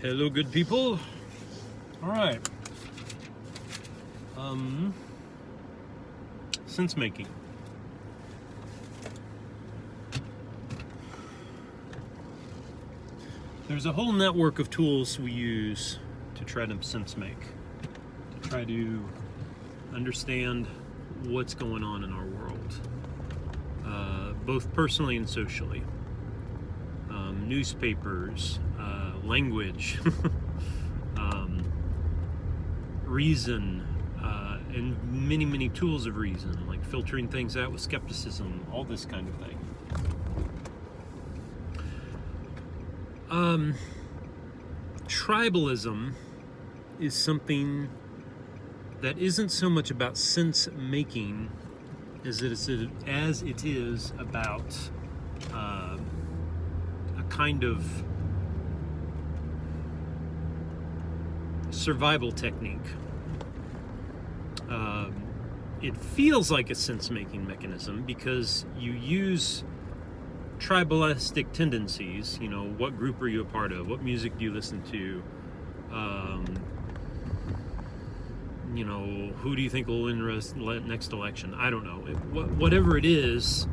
Hello, good people. All right. Sense making. There's a whole network of tools we use to try to sense make, to try to understand what's going on in our world, both personally and socially. Newspapers, language, reason, and many, many tools of reason, like filtering things out with skepticism, all this kind of thing. Tribalism is something that isn't so much about sense making as it is about a kind of survival technique. It feels like a sense-making mechanism because you use tribalistic tendencies. You know, what group are you a part of? What music do you listen to? You know, who do you think will win next election? I don't know. Whatever it is,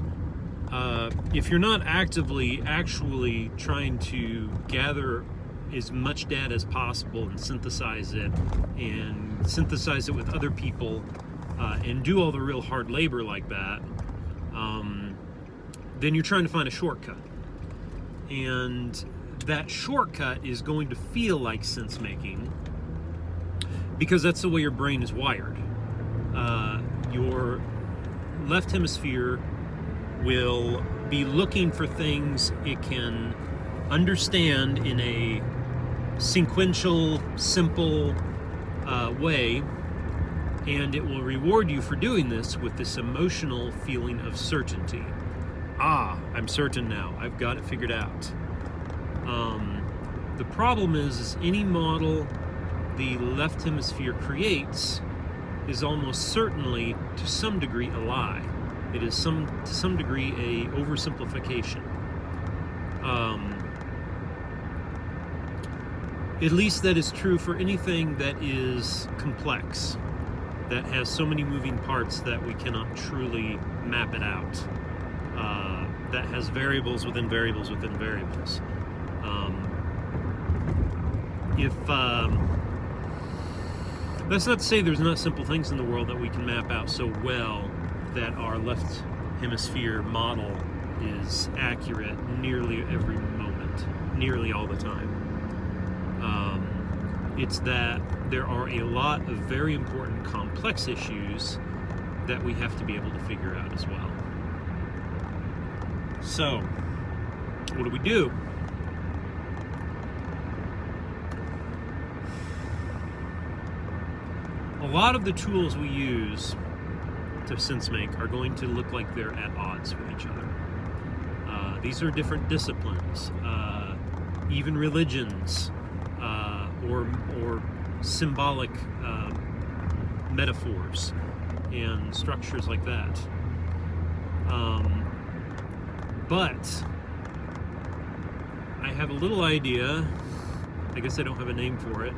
if you're not actually trying to gather as much data as possible and synthesize it with other people and do all the real hard labor like that, then you're trying to find a shortcut. And that shortcut is going to feel like sense making because that's the way your brain is wired. Your left hemisphere will be looking for things it can understand in a sequential, simple way, and it will reward you for doing this with this emotional feeling of certainty. I'm certain now. I've got it figured out. The problem is any model the left hemisphere creates is almost certainly, to some degree, a lie. It is to some degree a oversimplification. At least that is true for anything that is complex, that has so many moving parts that we cannot truly map it out, that has variables within variables within variables. That's not to say there's not simple things in the world that we can map out so well that our left hemisphere model is accurate nearly every moment, nearly all the time. It's that there are a lot of very important complex issues that we have to be able to figure out as well. So, what do we do? A lot of the tools we use to sense make are going to look like they're at odds with each other. These are different disciplines, even religions, or symbolic metaphors and structures like that. But I have a little idea, I guess I don't have a name for it,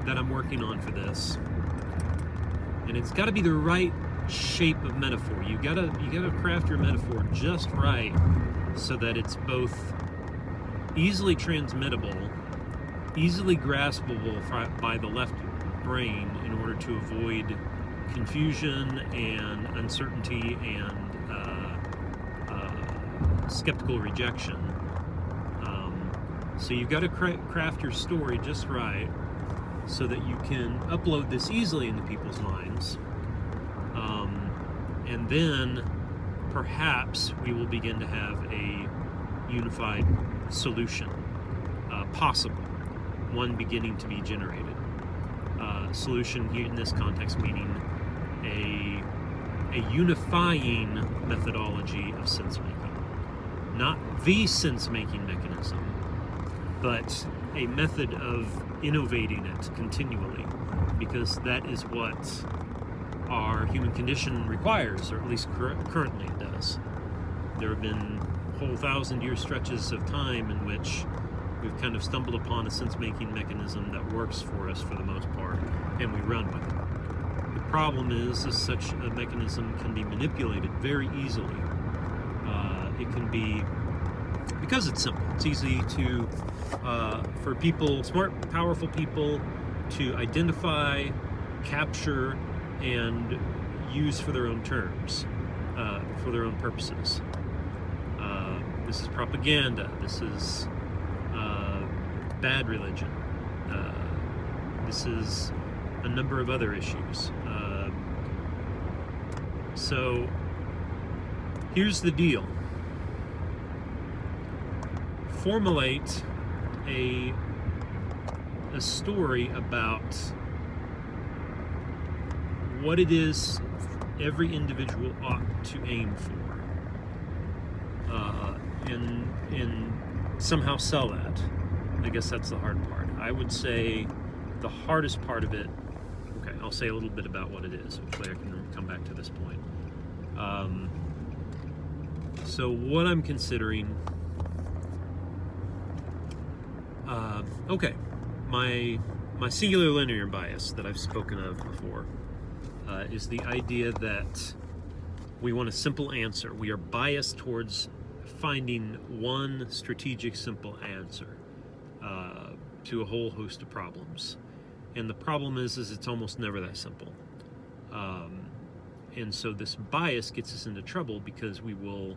that I'm working on for this. And it's got to be the right shape of metaphor. You gotta craft your metaphor just right so that it's both easily transmittable, easily graspable by the left brain in order to avoid confusion and uncertainty and skeptical rejection. So you've got to craft your story just right so that you can upload this easily into people's minds. And then perhaps we will begin to have a unified solution possible, one beginning to be generated. Solution here in this context meaning a unifying methodology of sense making. Not the sense making mechanism, but a method of innovating it continually, because that is what our human condition requires, or at least currently it does. There have been whole 1,000-year stretches of time in which we've kind of stumbled upon a sense-making mechanism that works for us for the most part, and we run with it. The problem is such a mechanism can be manipulated very easily. It can be, because it's simple, it's easy to, for people, smart, powerful people, to identify, capture, and use for their own terms, for their own purposes. This is propaganda. This is bad religion. This is a number of other issues. So here's the deal. Formulate a story about what it is every individual ought to aim for, and somehow sell that. I guess that's the hard part. I would say the hardest part of it, okay, I'll say a little bit about what it is. Hopefully I can come back to this point. So what I'm considering, okay, my singular linear bias that I've spoken of before is the idea that we want a simple answer. We are biased towards finding one strategic simple answer to a whole host of problems. And the problem is it's almost never that simple. And so this bias gets us into trouble because we will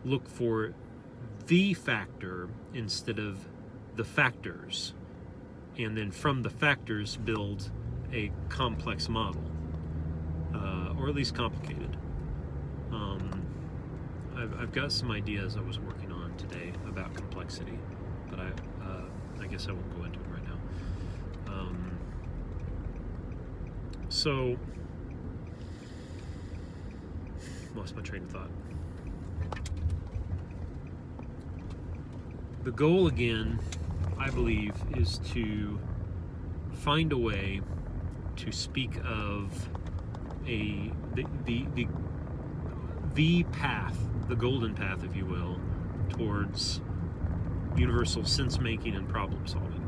look for the factor instead of the factors, and then from the factors build a complex model, or at least complicated. I've got some ideas I was working on today about complexity, but I guess I won't go into it right now. So, lost my train of thought. The goal, again, I believe, is to find a way to speak of the path, the golden path, if you will, towards universal sense-making and problem-solving.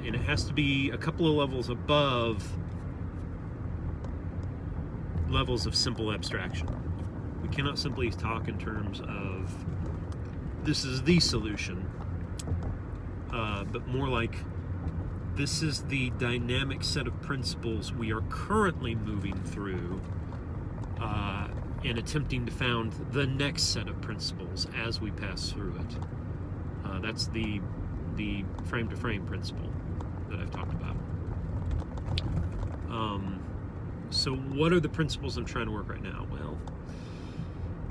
And it has to be a couple of levels above levels of simple abstraction. We cannot simply talk in terms of this is the solution, but more like this is the dynamic set of principles we are currently moving through and attempting to found the next set of principles as we pass through it. That's the frame-to-frame principle that I've talked about. So what are the principles I'm trying to work right now? Well,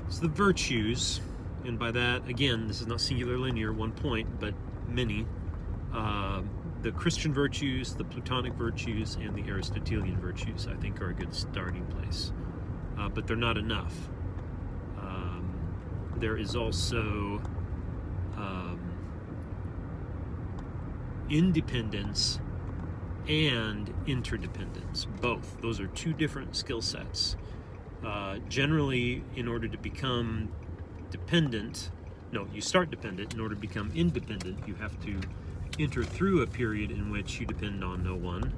it's the virtues, and by that, again, this is not singular linear, one point, but many. The Christian virtues, the Platonic virtues, and the Aristotelian virtues, I think, are a good starting place. But they're not enough. There is also independence and interdependence, both. Those are two different skill sets. Generally, in order to become dependent, you start dependent. In order to become independent, you have to enter through a period in which you depend on no one,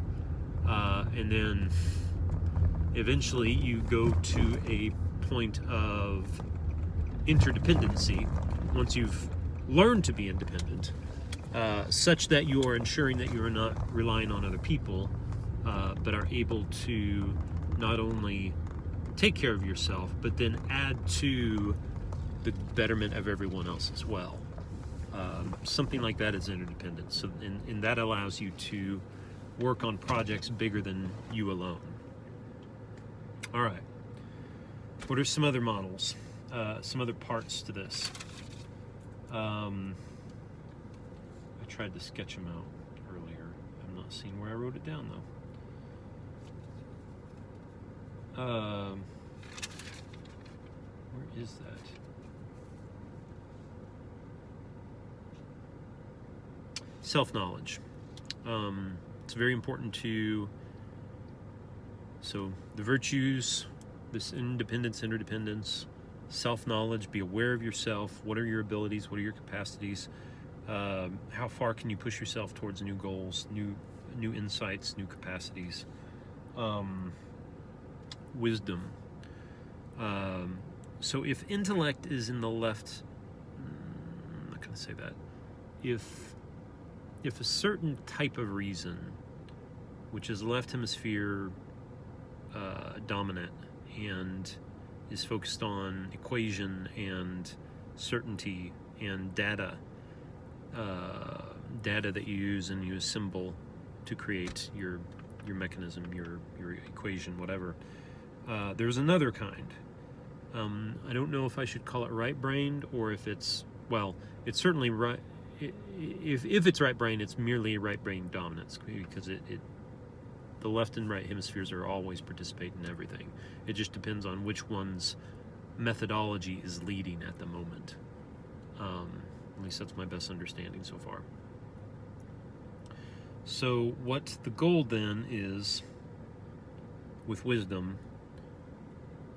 and then eventually you go to a point of interdependency once you've learned to be independent, such that you are ensuring that you are not relying on other people, but are able to not only take care of yourself, but then add to the betterment of everyone else as well. Something like that is interdependence. So, and that allows you to work on projects bigger than you alone. All right. What are some other models? Some other parts to this? I tried to sketch them out earlier. I'm not seeing where I wrote it down, though. Where is that? Self-knowledge. It's very important to, so the virtues, this independence, interdependence, self-knowledge, be aware of yourself. What are your abilities? What are your capacities? How far can you push yourself towards new goals, new insights, new capacities? Wisdom. So if intellect is in the left, I'm not going to say that. If a certain type of reason, which is left hemisphere dominant and is focused on equation and certainty and data that you use and you assemble to create your mechanism, your equation, whatever. There's another kind. I don't know if I should call it right-brained or if it's, well, it's certainly right. If it's right-brained, it's merely right-brain dominance, because the left and right hemispheres are always participating in everything. It just depends on which one's methodology is leading at the moment. At least that's my best understanding so far. So what the goal then is with wisdom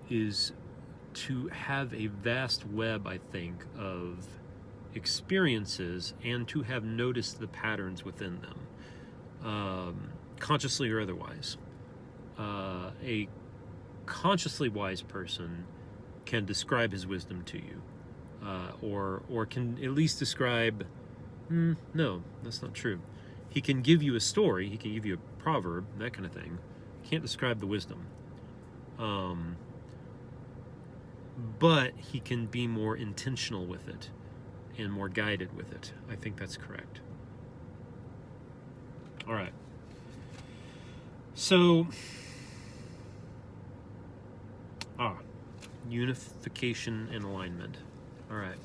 is to have a vast web, I think, of experiences and to have noticed the patterns within them, consciously or otherwise. A consciously wise person can describe his wisdom to you, or can at least describe, no, that's not true. He can give you a story, he can give you a proverb, that kind of thing. He can't describe the wisdom. But he can be more intentional with it and more guided with it. I think that's correct. All right. So, unification and alignment. All right.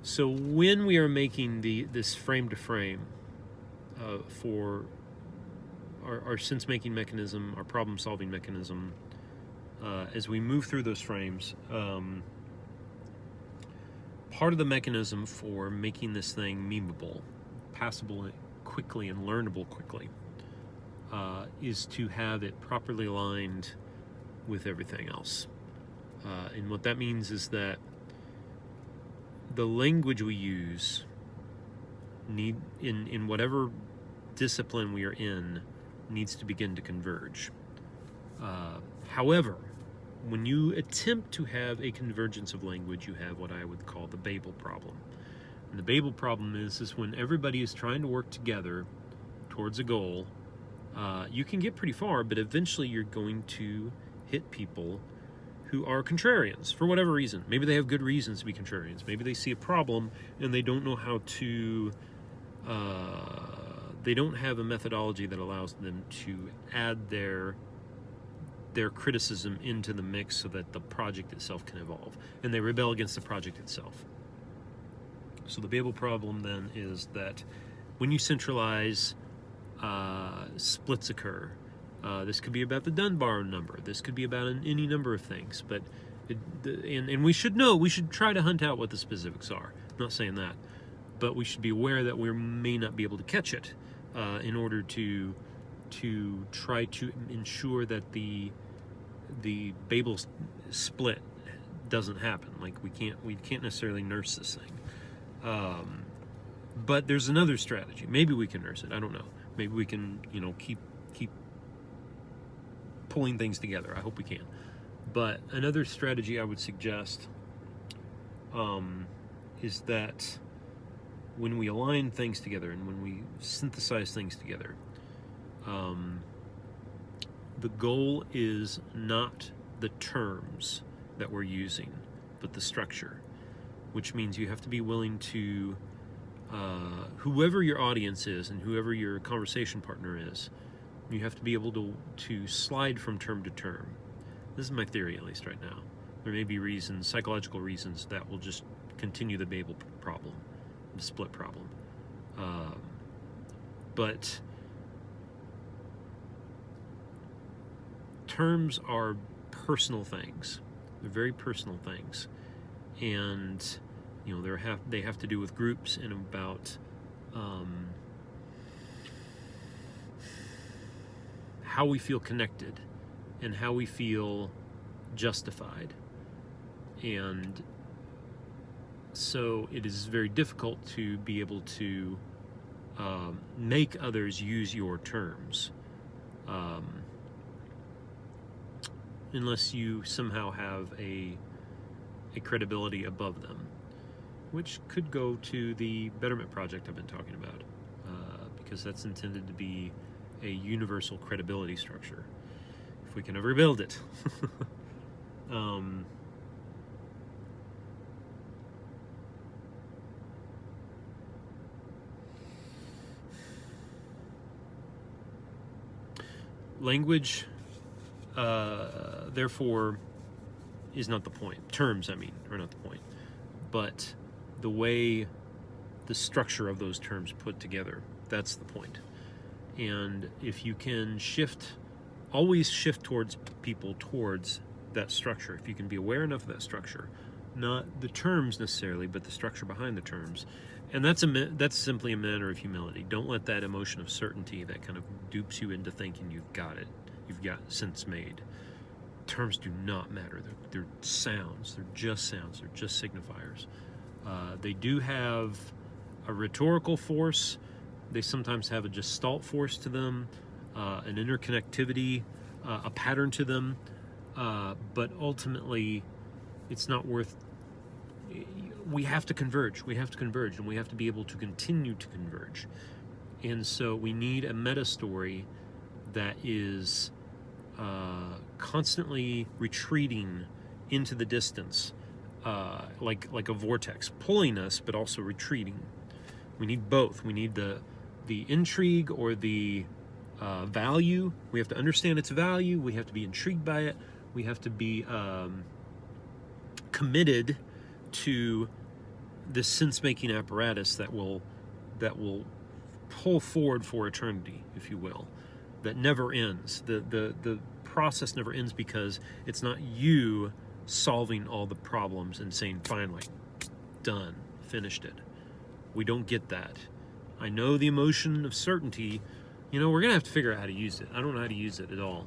So when we are making this frame to frame for our sense-making mechanism, our problem-solving mechanism, as we move through those frames, part of the mechanism for making this thing memeable, passable quickly and learnable quickly, is to have it properly aligned with everything else. And what that means is that the language we use in whatever discipline we are in needs to begin to converge. However, when you attempt to have a convergence of language, you have what I would call the Babel problem. And the Babel problem is when everybody is trying to work together towards a goal, you can get pretty far, but eventually you're going to hit people who are contrarians for whatever reason. Maybe they have good reasons to be contrarians. Maybe they see a problem and they don't know how to, they don't have a methodology that allows them to add their criticism into the mix so that the project itself can evolve. And they rebel against the project itself. So the Babel problem then is that when you centralize, splits occur. This could be about the Dunbar number. This could be about any number of things. But and we should know, we should try to hunt out what the specifics are. I'm not saying that. But we should be aware that we may not be able to catch it in order to try to ensure that the Babel split doesn't happen. Like we can't necessarily nurse this thing. But there's another strategy. Maybe we can nurse it. I don't know. Maybe we can, keep pulling things together. I hope we can. But another strategy I would suggest is that when we align things together and when we synthesize things together, the goal is not the terms that we're using, but the structure, which means you have to be willing to, whoever your audience is and whoever your conversation partner is, you have to be able to slide from term to term. This is my theory, at least right now. There may be reasons, psychological reasons, that will just continue the Babel problem, the split problem. But terms are personal things. They're very personal things. And, they have to do with groups and about how we feel connected and how we feel justified. And so it is very difficult to be able to make others use your terms unless you somehow have a credibility above them, which could go to the Betterment Project I've been talking about, because that's intended to be a universal credibility structure, if we can ever build it. Language, therefore, is not the point. Terms, I mean, are not the point. But the way the structure of those terms put together, that's the point. And if you can always shift towards people towards that structure, if you can be aware enough of that structure, not the terms necessarily, but the structure behind the terms, and that's simply a matter of humility. Don't let that emotion of certainty that kind of dupes you into thinking you've got it, you've got sense made. Terms do not matter. They're sounds. They're just sounds. They're just signifiers. They do have a rhetorical force. They sometimes have a gestalt force to them, an interconnectivity, a pattern to them. But ultimately, it's not worth. We have to converge. We have to converge, and we have to be able to continue to converge. And so we need a meta story that is constantly retreating into the distance, like a vortex, pulling us, but also retreating. We need both. We need the intrigue or the value. We have to understand its value. We have to be intrigued by it. We have to be committed to this sense-making apparatus that will pull forward for eternity, if you will, that never ends. The process never ends, because it's not you solving all the problems and saying, finally, done, finished it. We don't get that. I know the emotion of certainty. We're going to have to figure out how to use it. I don't know how to use it at all.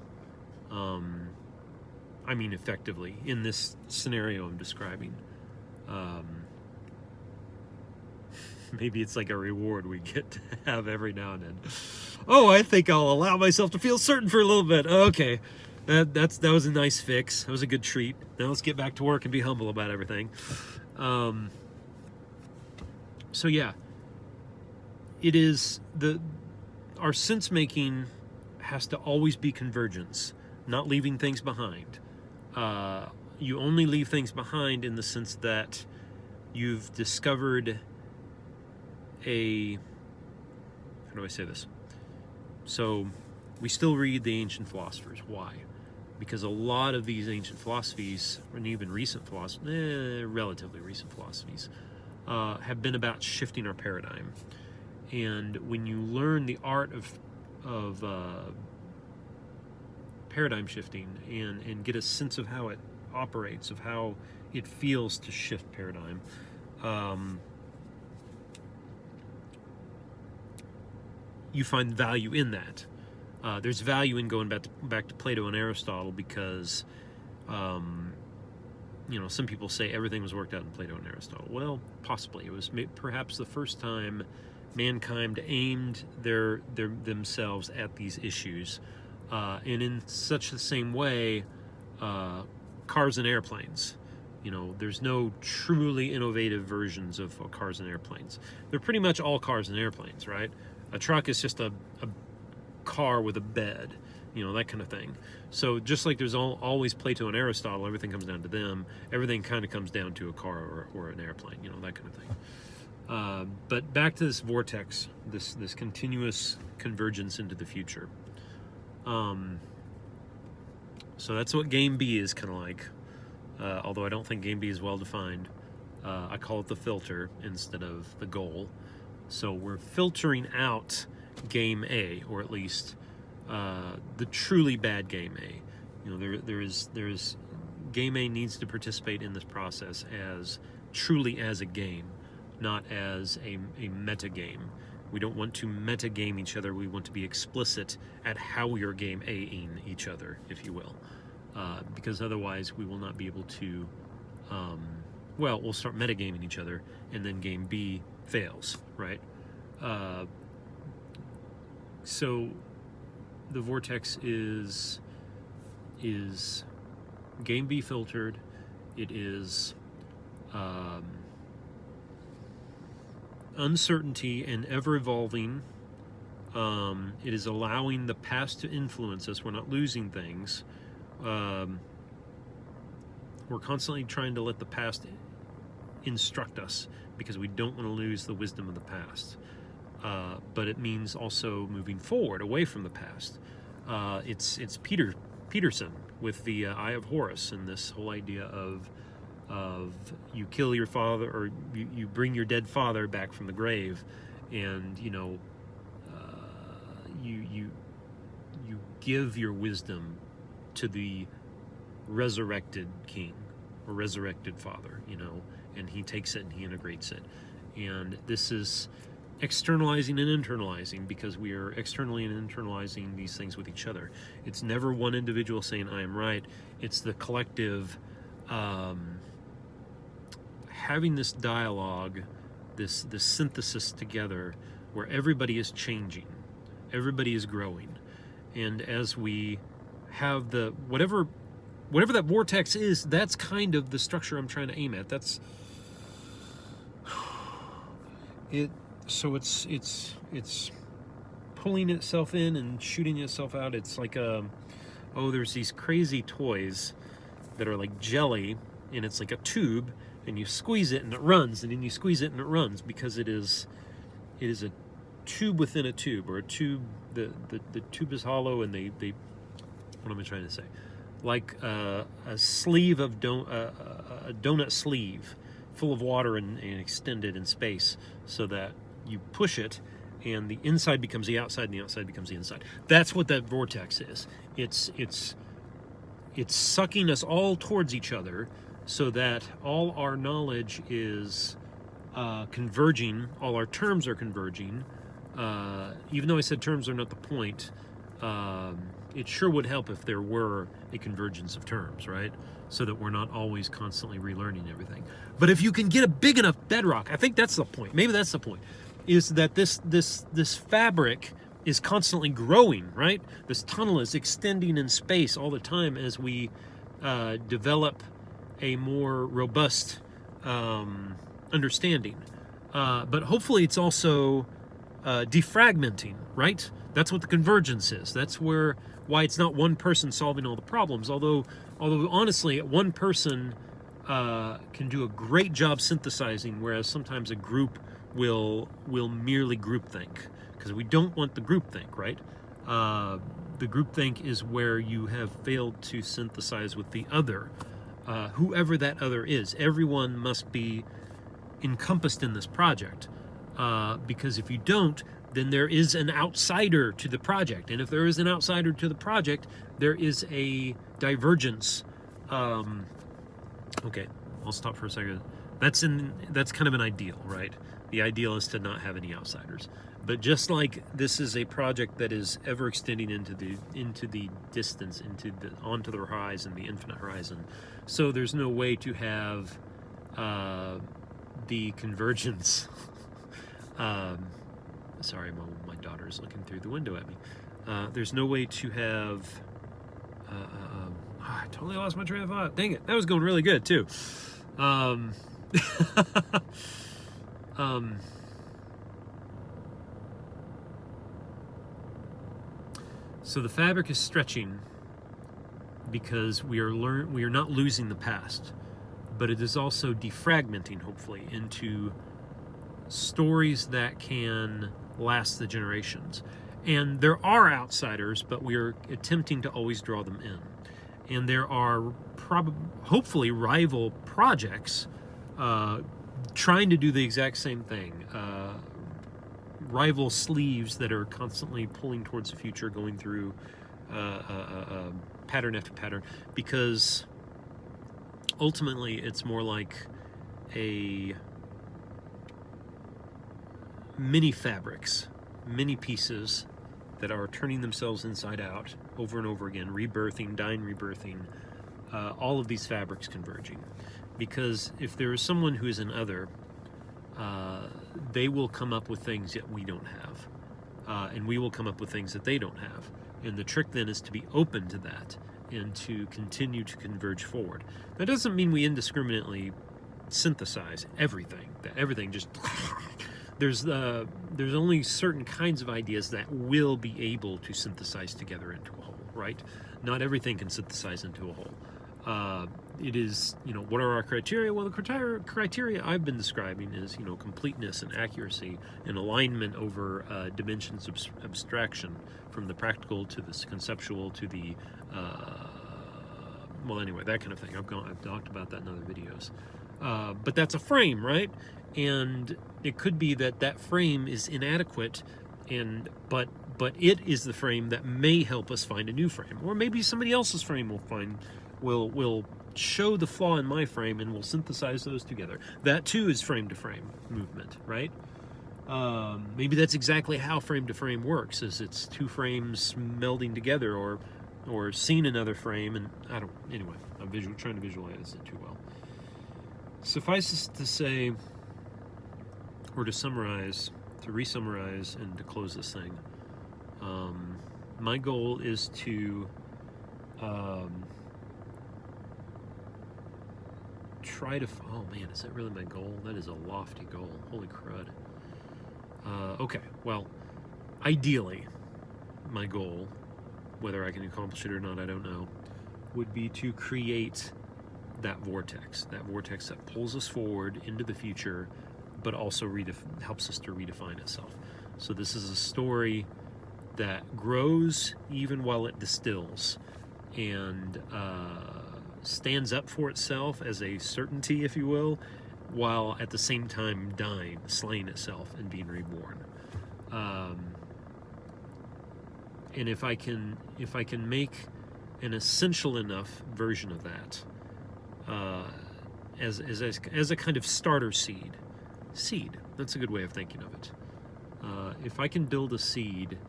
I mean, effectively, in this scenario I'm describing. Maybe it's like a reward we get to have every now and then. Oh, I think I'll allow myself to feel certain for a little bit. Okay, that was a nice fix. That was a good treat. Now let's get back to work and be humble about everything. So yeah, it is our sense making has to always be convergence, not leaving things behind. You only leave things behind in the sense that you've discovered how do I say this? So we still read the ancient philosophers. Why? Because a lot of these ancient philosophies, and even recent philosophies, relatively recent philosophies, have been about shifting our paradigm. And when you learn the art of paradigm shifting and get a sense of how it operates, of how it feels to shift paradigm, you find value in that. There's value in going back to Plato and Aristotle, because some people say everything was worked out in Plato and Aristotle. Well, possibly. It was perhaps the first time mankind aimed themselves at these issues, and in such the same way, cars and airplanes. There's no truly innovative versions of cars and airplanes. They're pretty much all cars and airplanes, right? A truck is just a car with a bed, that kind of thing. So just like there's always Plato and Aristotle, everything comes down to them. Everything kind of comes down to a car or an airplane, that kind of thing. But back to this vortex, this continuous convergence into the future. So that's what Game B is kind of like. Although I don't think Game B is well defined. I call it the filter instead of the goal. So we're filtering out Game A, or at least the truly bad Game A. There is Game A needs to participate in this process truly as a game, not as a meta game. We don't want to meta game each other. We want to be explicit at how we are Game A-ing each other, if you will. because otherwise we will not be able to, well, we'll start metagaming each other, and then game B fails, right? So the vortex is game B filtered. It is uncertainty and ever evolving. It is allowing the past to influence us. We're not losing things. We're constantly trying to let the past instruct us because we don't want to lose the wisdom of the past. But it means also moving forward, away from the past. It's Peterson with the Eye of Horus and this whole idea of you kill your father, or you bring your dead father back from the grave, and you give your wisdom to the resurrected king or resurrected father, and he takes it and he integrates it. And this is externalizing and internalizing, because we are externally and internalizing these things with each other. It's never one individual saying I am right. It's the collective having this dialogue, this synthesis together, where everybody is changing, everybody is growing. And as we have the whatever that vortex is, that's kind of the structure I'm trying to aim at. That's it. So it's pulling itself in and shooting itself out. It's like there's these crazy toys that are like jelly, and it's like a tube, and you squeeze it and it runs, and then you squeeze it and it runs, because it is a tube within a tube, or a tube. The tube is hollow, and they what am I trying to say? Like a sleeve of a donut sleeve full of water and extended in space, so that you push it and the inside becomes the outside and the outside becomes the inside. That's what that vortex is. It's sucking us all towards each other, so that all our knowledge is converging, all our terms are converging. Even though I said terms are not the point, it sure would help if there were a convergence of terms, right? So that we're not always constantly relearning everything. But if you can get a big enough bedrock, I think that's the point. Maybe that's the point, is that this fabric is constantly growing, right? This tunnel is extending in space all the time as we develop a more robust understanding. But hopefully it's also defragmenting, right? That's what the convergence is. That's why it's not one person solving all the problems. Although honestly, one person can do a great job synthesizing, whereas sometimes a group will merely groupthink, because we don't want the groupthink, right? The groupthink is where you have failed to synthesize with the other, whoever that other is. Everyone must be encompassed in this project, because if you don't, then there is an outsider to the project. And if there is an outsider to the project, there is a divergence. Okay, I'll stop for a second. That's kind of an ideal, right? The ideal is to not have any outsiders. But just like this is a project that is ever extending into the distance, onto the horizon, the infinite horizon. So there's no way to have the convergence. Sorry, my daughter's looking through the window at me. There's no way to have... I totally lost my train of thought. Dang it. That was going really good, too. So the fabric is stretching because we are not losing the past, but it is also defragmenting, hopefully, into stories that can last the generations. And there are outsiders, but we are attempting to always draw them in. And there are hopefully rival projects trying to do the exact same thing. Rival sleeves that are constantly pulling towards the future, going through pattern after pattern, because ultimately it's more like a mini fabrics, mini pieces that are turning themselves inside out over and over again, rebirthing, dying, rebirthing, all of these fabrics converging. Because if there is someone who is an other, they will come up with things that we don't have. And we will come up with things that they don't have. And the trick then is to be open to that and to continue to converge forward. That doesn't mean we indiscriminately synthesize everything, that everything just... There's only certain kinds of ideas that will be able to synthesize together into a whole, right? Not everything can synthesize into a whole. It is, what are our criteria? Well, the criteria I've been describing is, completeness and accuracy and alignment over dimensions of abstraction, from the practical to the conceptual to the, well, anyway, that kind of thing. I've talked about that in other videos. But that's a frame, right? And it could be that frame is inadequate, but it is the frame that may help us find a new frame, or maybe somebody else's frame will show the flaw in my frame, and we'll synthesize those together. That too is frame to frame movement, right? Maybe that's exactly how frame to frame works, is it's two frames melding together, or seeing another frame, and anyway, I'm trying to visualize it too well. Suffice it to say, or to summarize, to re-summarize, and to close this thing, my goal is to try to... Oh man, is that really my goal? That is a lofty goal. Holy crud. Okay, well, ideally, my goal, whether I can accomplish it or not, I don't know, would be to create that vortex that pulls us forward into the future, but also helps us to redefine itself. So this is a story that grows even while it distills, and stands up for itself as a certainty, if you will, while at the same time dying, slaying itself, and being reborn. And if I can make an essential enough version of that, as a kind of starter seed, that's a good way of thinking of it. If I can build a seed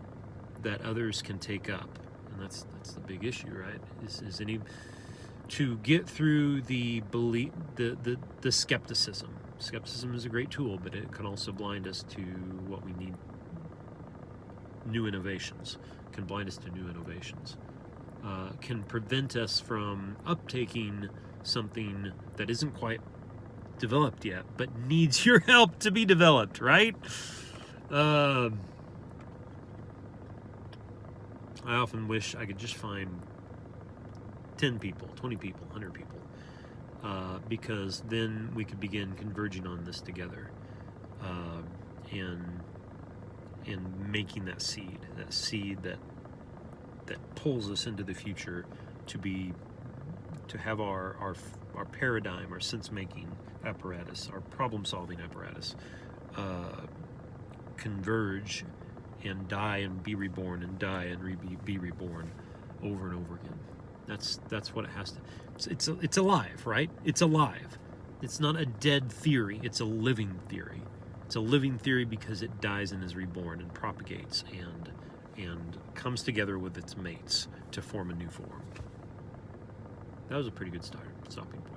that others can take up, and that's the big issue, right? Is to get through the belief, the skepticism. Skepticism is a great tool, but it can also blind us to what we need. New innovations can blind us to new innovations. Can prevent us from uptaking something that isn't quite developed yet, but needs your help to be developed, right? I often wish I could just find 10 people, 20 people, 100 people, because then we could begin converging on this together, and making that seed that pulls us into the future to have our paradigm, our sense-making apparatus, our problem-solving apparatus, converge and die and be reborn, and die and be reborn over and over again. That's what it has to. It's alive, right? It's alive. It's not a dead theory. It's a living theory. It's a living theory because it dies and is reborn and propagates and comes together with its mates to form a new form. That was a pretty good stopping point.